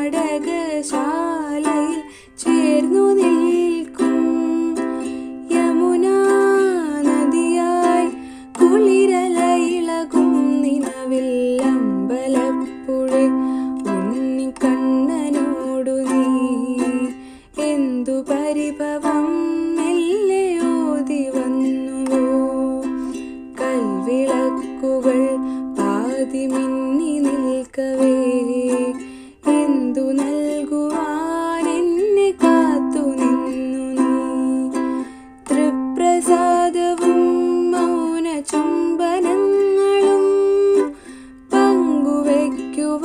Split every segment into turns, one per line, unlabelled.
നാടകശാലയിൽ ചേർന്നു നിൽക്കും യമുനാ നദിയായി കുളിരലയിളകും നിലവിൽ അമ്പലപ്പുഴേ ഉണ്ണിക്കണ്ണനോടു നീ എന്തു പരിഭവം മെല്ലെ ഓതി വന്നുവോ കൽവിളക്കുകൾ പാതി മിന്നി നിൽക്കവേ എന്തു നൽകുവാൻ എന്നെ കാത്തു നിന്നു നീ തൃപ്രസാദവും മൗന ചുംബനങ്ങളും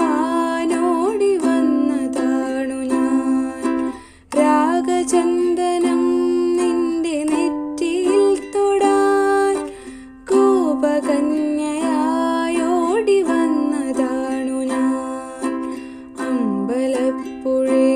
പങ്കുവയ്ക്കുവാനോടി വന്നതാണു ഞാൻ രാഗചന്ദനം നിന്റെ നെറ്റിയിൽ തൊടാൻ കോപകന്യയായോടി വന്നതാണു ഞാൻ അമ്പലപ്പുഴേ